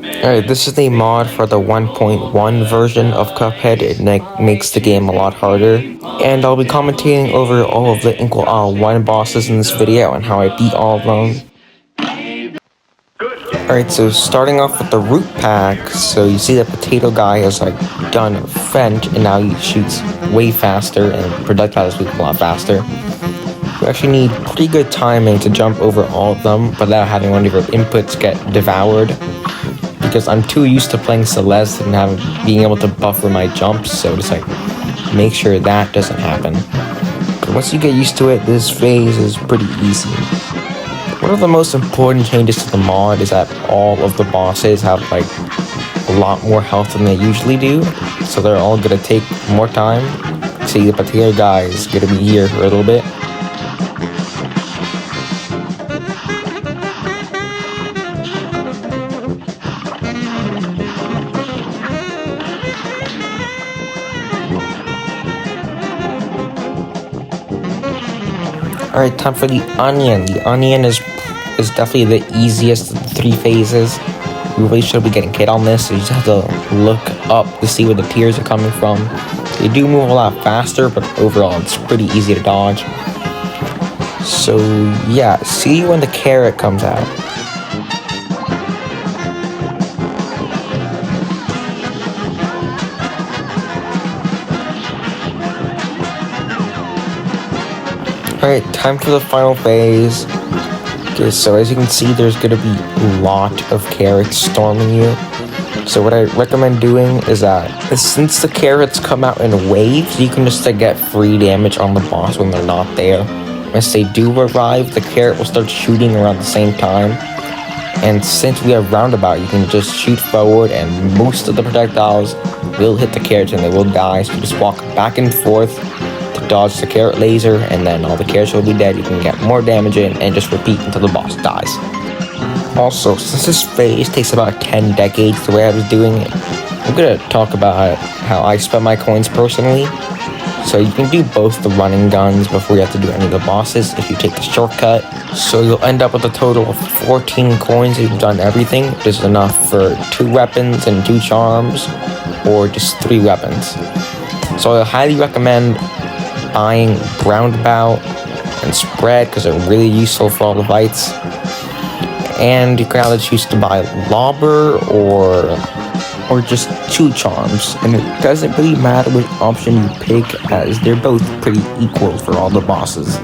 Alright, this is the mod for the 1.1 version of Cuphead. It makes the game a lot harder. And I'll be commentating over all of the Inkwell 1 bosses in this video and how I beat all of them. Alright, so starting off with the root pack, so you see that potato guy has done French and now he shoots way faster and projectiles move a lot faster. You actually need pretty good timing to jump over all of them without having one of your inputs get devoured, because I'm too used to playing Celeste and being able to buffer my jumps, so just make sure that doesn't happen. But once you get used to it, this phase is pretty easy. One of the most important changes to the mod is that all of the bosses have a lot more health than they usually do, so they're all gonna take more time. See, the potato guy is gonna be here for a little bit. Alright, time for the onion. The onion is definitely the easiest of the 3 phases. You really should be getting hit on this, so you just have to look up to see where the tears are coming from. They do move a lot faster, but overall it's pretty easy to dodge. So yeah, see when the carrot comes out. Alright, time for the final phase. Okay, so as you can see, there's gonna be a lot of carrots storming you. So what I recommend doing is that, since the carrots come out in waves, you can just get free damage on the boss when they're not there. Once they do arrive, the carrot will start shooting around the same time. And since we have roundabout, you can just shoot forward and most of the projectiles will hit the carrots and they will die. So you just walk back and forth to dodge the carrot laser, and then all the carrots will be dead. You can get more damage in and just repeat until the boss dies. Also, since this phase takes about 10 decades the way I was doing it, I'm gonna talk about how I spent my coins personally. So you can do both the running guns before you have to do any of the bosses if you take the shortcut. So you'll end up with a total of 14 coins if you've done everything, which is enough for 2 weapons and 2 charms, or just 3 weapons. So I highly recommend buying Roundabout and Spread because they're really useful for all the fights. And you can either choose to buy Lobber or just 2 charms, and it doesn't really matter which option you pick, as they're both pretty equal for all the bosses.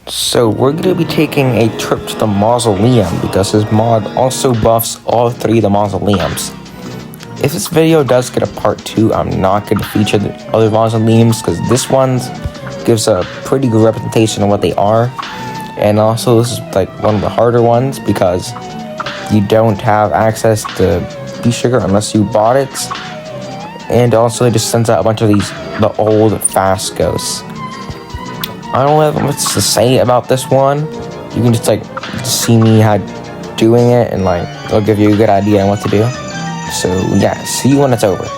So we're going to be taking a trip to the Mausoleum because this mod also buffs all 3 of the Mausoleums. If this video does get a part 2, I'm not going to feature the other Mausoleums because this one gives a pretty good representation of what they are. And also this is one of the harder ones because you don't have access to Bee Sugar unless you bought it. And also it just sends out a bunch of the old fast ghosts. I don't have much to say about this one. You can just see me doing it, and it'll give you a good idea on what to do. So yeah, see you when it's over.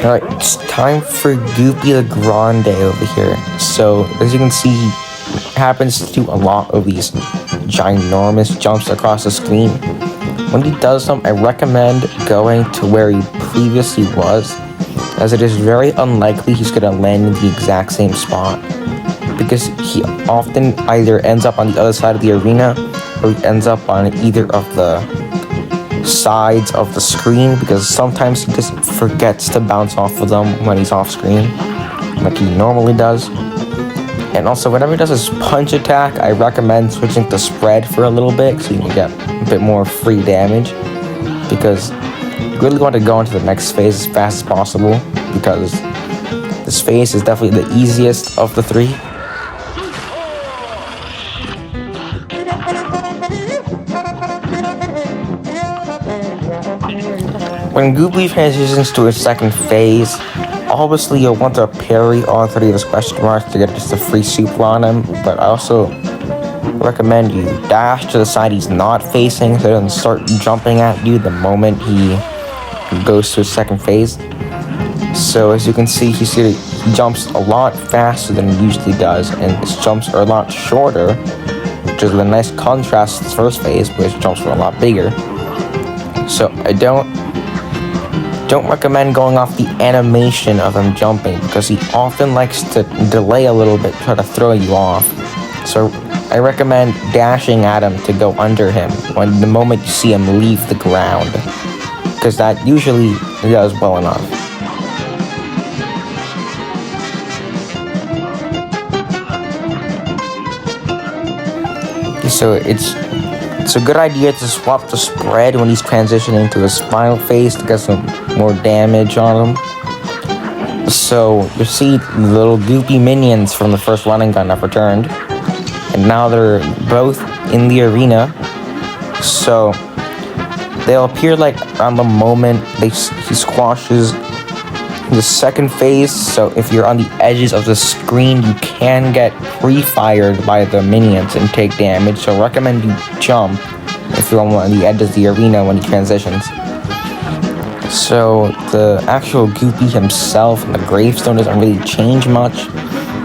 Alright, it's time for Gooey Le Grande over here. So, as you can see, he happens to do a lot of these ginormous jumps across the screen. When he does them, I recommend going to where he previously was, as it is very unlikely he's going to land in the exact same spot, because he often either ends up on the other side of the arena, or he ends up on either of the sides of the screen, because sometimes he just forgets to bounce off of them when he's off screen, like he normally does. And also, whenever he does his punch attack, I recommend switching to spread for a little bit, so you can get a bit more free damage, because you really want to go into the next phase as fast as possible, because this phase is definitely the easiest of the three. When Gooey transitions to his second phase, obviously you'll want to parry all three of his question marks to get just a free super on him, but I also recommend you dash to the side he's not facing so he doesn't start jumping at you the moment he goes to his second phase. So as you can see, he jumps a lot faster than he usually does, and his jumps are a lot shorter, which is a nice contrast to his first phase, where his jumps were a lot bigger. So I don't recommend going off the animation of him jumping, because he often likes to delay a little bit, try to throw you off. So I recommend dashing at him to go under him when the moment you see him leave the ground, because that usually does well enough. So it's a good idea to swap to spread when he's transitioning to his final phase to get some more damage on him. So you see the little goopy minions from the first running gun have returned, and now they're both in the arena. So they'll appear like on the moment he squashes the second phase. So if you're on the edges of the screen, you can get pre-fired by the minions and take damage. So I recommend you jump if you're on the edge of the arena when he transitions. So the actual Gooey himself and the gravestone doesn't really change much.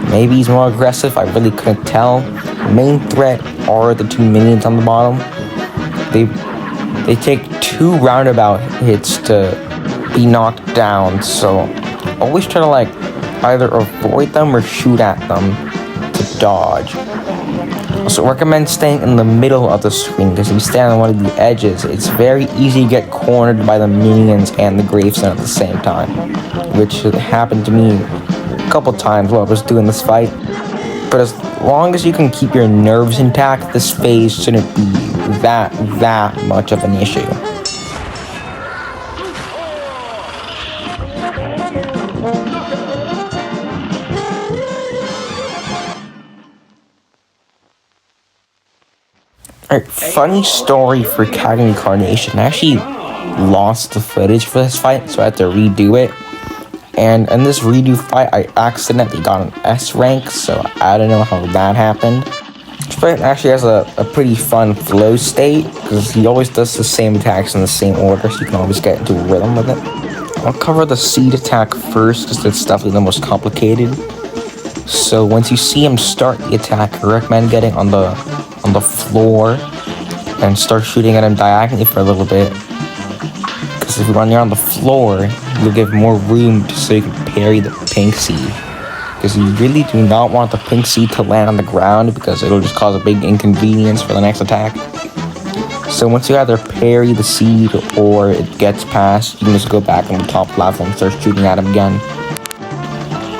Maybe he's more aggressive, I really couldn't tell. The main threat are the two minions on the bottom. They take 2 roundabout hits to be knocked down, so always try to either avoid them or shoot at them to dodge. Also recommend staying in the middle of the screen, because if you stand on one of the edges, it's very easy to get cornered by the minions and the gravestone at the same time, which happened to me a couple times while I was doing this fight. But as long as you can keep your nerves intact, this phase shouldn't be that much of an issue. Alright, funny story for Cagney Carnation. I actually lost the footage for this fight, so I had to redo it. And in this redo fight, I accidentally got an S rank, so I don't know how that happened. This fight actually has a pretty fun flow state, because he always does the same attacks in the same order, so you can always get into a rhythm with it. I'll cover the seed attack first, because it's definitely the most complicated. So once you see him start the attack, I recommend getting on the floor and start shooting at him diagonally for a little bit, because if you're on the floor, you'll give more room so you can parry the pink seed, because you really do not want the pink seed to land on the ground, because it'll just cause a big inconvenience for the next attack. So once you either parry the seed or it gets past, you can just go back on the top platform and start shooting at him again.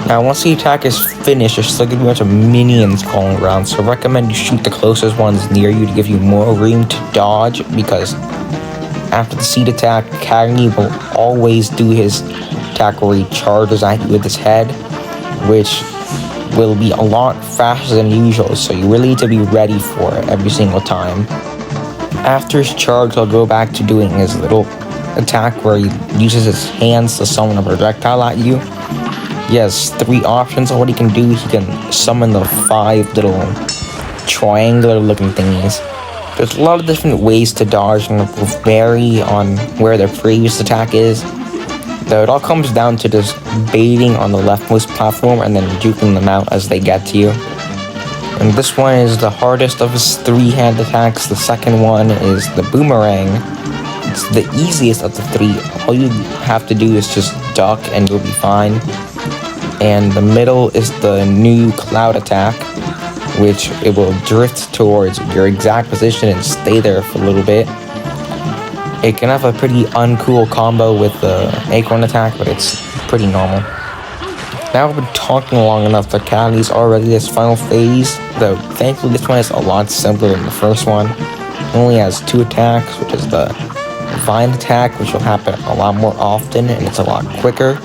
Now, once the attack is finished, there's still going to be a bunch of minions crawling around, so I recommend you shoot the closest ones near you to give you more room to dodge, because after the seed attack, Cagney will always do his attack where he charges at you with his head, which will be a lot faster than usual, so you really need to be ready for it every single time. After his charge, he'll go back to doing his little attack where he uses his hands to summon a projectile at you. He has 3 options on what he can do. He can summon the 5 little triangular looking thingies. There's a lot of different ways to dodge, and it will vary on where their previous attack is. So it all comes down to just baiting on the leftmost platform and then juking them out as they get to you. And this one is the hardest of his 3-hand attacks. The second one is the boomerang. It's the easiest of the 3. All you have to do is just duck and you'll be fine. And the middle is the new cloud attack, which it will drift towards your exact position and stay there for a little bit. It can have a pretty uncool combo with the acorn attack, but it's pretty normal. Now I've been talking long enough. The Cagney's already this final phase, though thankfully this one is a lot simpler than the first one. It only has 2 attacks, which is the vine attack, which will happen a lot more often and it's a lot quicker.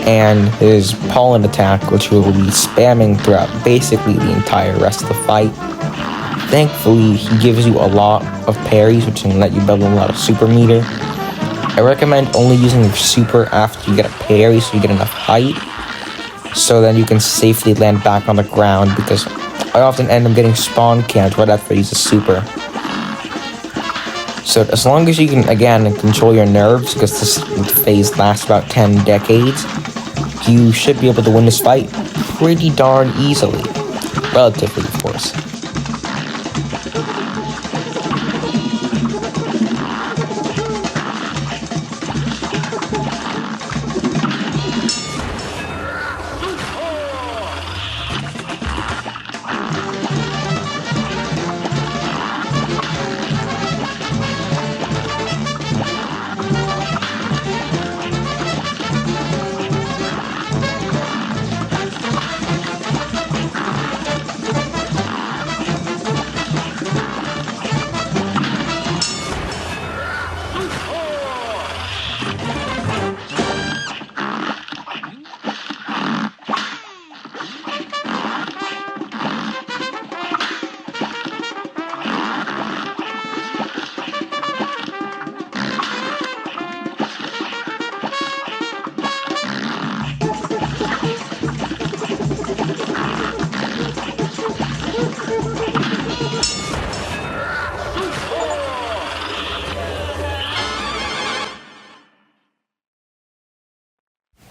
And his pollen attack, which will be spamming throughout basically the entire rest of the fight. Thankfully, he gives you a lot of parries, which can let you build a lot of super meter. I recommend only using your super after you get a parry so you get enough height, so then you can safely land back on the ground, because I often end up getting spawn camped right after I use a super. So as long as you can, again, control your nerves, because this phase lasts about 10 decades, you should be able to win this fight pretty darn easily. Relatively, of course.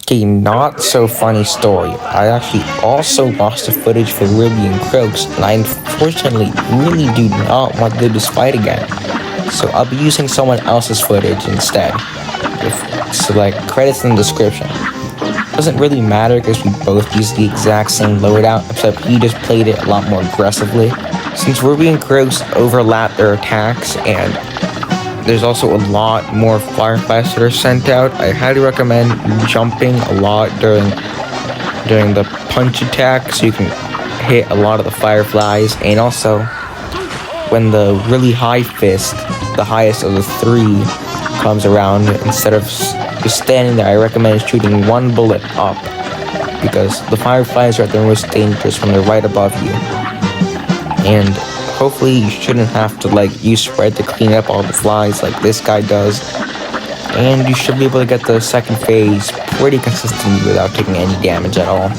Okay, not so funny story. I actually also lost the footage for Ribby and Croaks, and I unfortunately really do not want to do this fight again. So I'll be using someone else's footage instead. So like, credits in the description. Doesn't really matter because we both used the exact same loadout, except he just played it a lot more aggressively. Since Ribby and Croaks overlap their attacks, and there's also a lot more fireflies that are sent out, I highly recommend jumping a lot during the punch attack so you can hit a lot of the fireflies. And also, when the really high fist, the highest of the 3, comes around, instead of just standing there, I recommend shooting 1 bullet up, because the fireflies are at their most dangerous when they're right above you. And hopefully you shouldn't have to use spread to clean up all the flies like this guy does. And you should be able to get the second phase pretty consistently without taking any damage at all.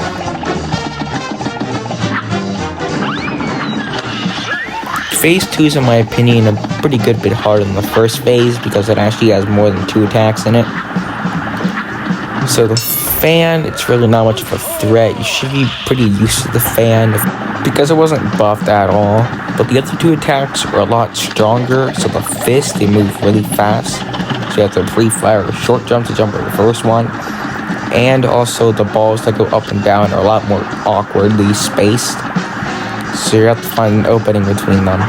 Phase 2 is, in my opinion, a pretty good bit harder than the first phase because it actually has more than 2 attacks in it. So the fan, it's really not much of a threat. You should be pretty used to the fan because it wasn't buffed at all. But the other 2 attacks are a lot stronger, so the fist, they move really fast. So you have to pre-fire a short jump to jump over the first one. And also the balls that go up and down are a lot more awkwardly spaced. So you have to find an opening between them.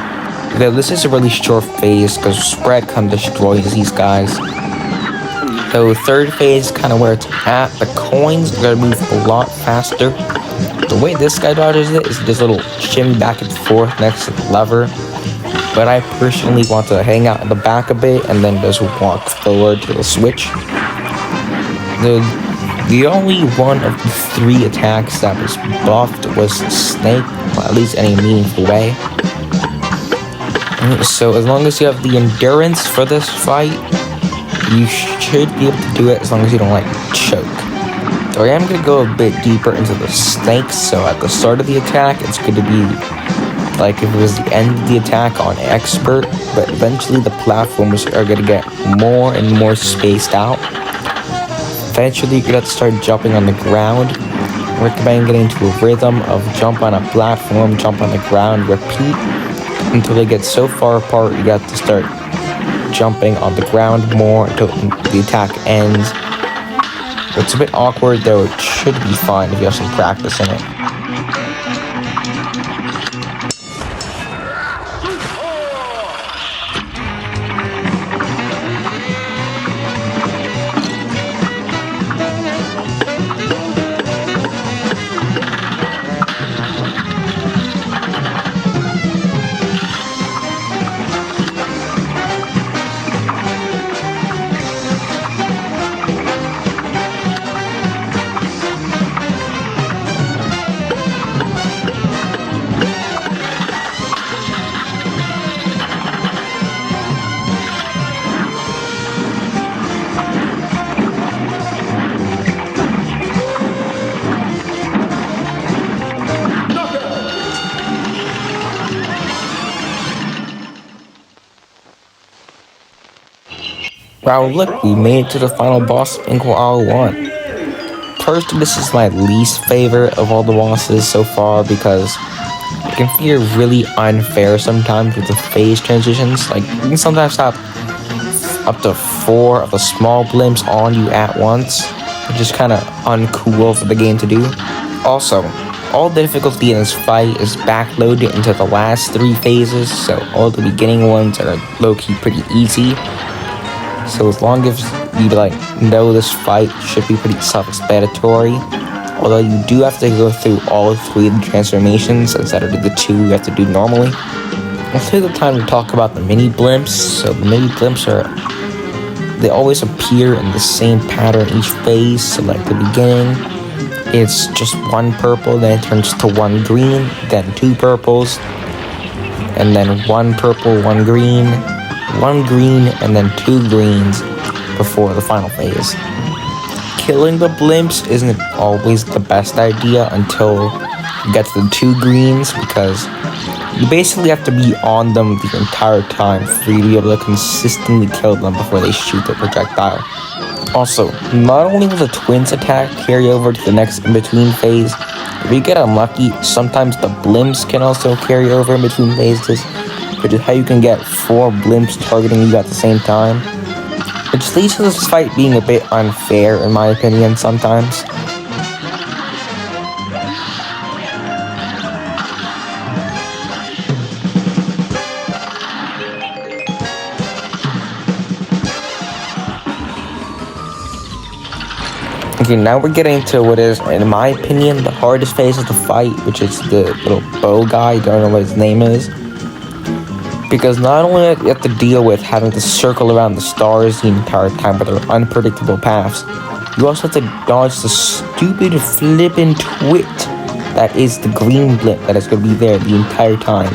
Though this is a really short phase because spread kind of destroys these guys. So third phase is kind of where it's at. The coins are going to move a lot faster. The way this guy dodges it is this little shimmy back and forth next to the lever. But I personally want to hang out in the back a bit and then just walk forward to the switch. The only one of the 3 attacks that was buffed was Snake, or at least any meaningful way. So as long as you have the endurance for this fight, you should be able to do it as long as you don't choke. So I am going to go a bit deeper into the snakes. So at the start of the attack, it's going to be like if it was the end of the attack on expert, but eventually the platforms are going to get more and more spaced out. eventually you're gonna have to start jumping on the ground. I recommend getting into a rhythm of jump on a platform, jump on the ground, repeat until they get so far apart you got to start jumping on the ground more until the attack ends. It's a bit awkward, though it should be fine if you have some practice in it. Wow, look, we made it to the final boss of Inkwell 1. Personally, this is my least favorite of all the bosses so far because it can feel really unfair sometimes with the phase transitions. Like, you can sometimes have up to 4 of the small blimps on you at once, which is kind of uncool for the game to do. Also, all the difficulty in this fight is backloaded into the last 3 phases, so all the beginning ones are low-key pretty easy. So as long as you know this fight should be pretty self-explanatory, although you do have to go through all 3 of the transformations instead of the 2 you have to do normally. Let's take the time to talk about the mini blimps. So the mini blimps they always appear in the same pattern each phase. So like the beginning, it's just 1 purple, then it turns to 1 green, then 2 purples, and then 1 purple, 1 green, 1 green, and then 2 greens before the final phase. Killing the blimps isn't always the best idea until you get to the 2 greens, because you basically have to be on them the entire time for you to be able to consistently kill them before they shoot their projectile. Also, not only will the twins attack carry over to the next in-between phase, if you get unlucky, sometimes the blimps can also carry over in between phases, which is how you can get 4 blimps targeting you at the same time, which leads to this fight being a bit unfair in my opinion sometimes. Okay, now we're getting to what is, in my opinion, the hardest phase of the fight, which is the little bow guy. I don't know what his name is. Because not only do you have to deal with having to circle around the stars the entire time with their unpredictable paths, you also have to dodge the stupid flippin' twit that is the green blimp that is going to be there the entire time.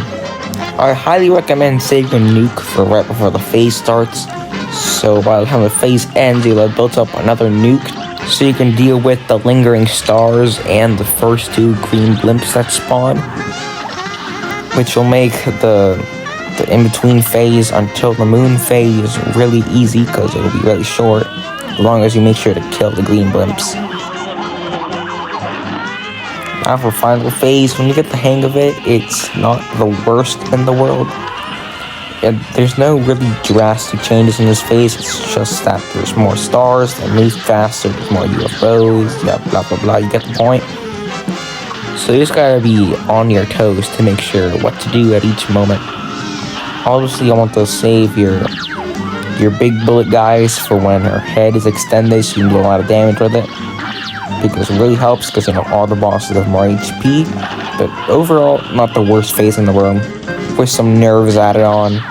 I highly recommend saving a nuke for right before the phase starts, so by the time the phase ends, you'll have built up another nuke, so you can deal with the lingering stars and the first 2 green blimps that spawn, which will make the in-between phase until the moon phase really easy, because it will be really short, as long as you make sure to kill the green blimps. Now for final phase, when you get the hang of it, it's not the worst in the world. There's no really drastic changes in this phase, it's just that there's more stars, they move faster, there's more UFOs, yeah, blah blah blah, you get the point. So you just gotta be on your toes to make sure what to do at each moment. Obviously, I want to save your big bullet guys for when her head is extended, so you can do a lot of damage with it. Because it really helps, because all the bosses have more HP. But overall, not the worst phase in the world. With some nerves added on.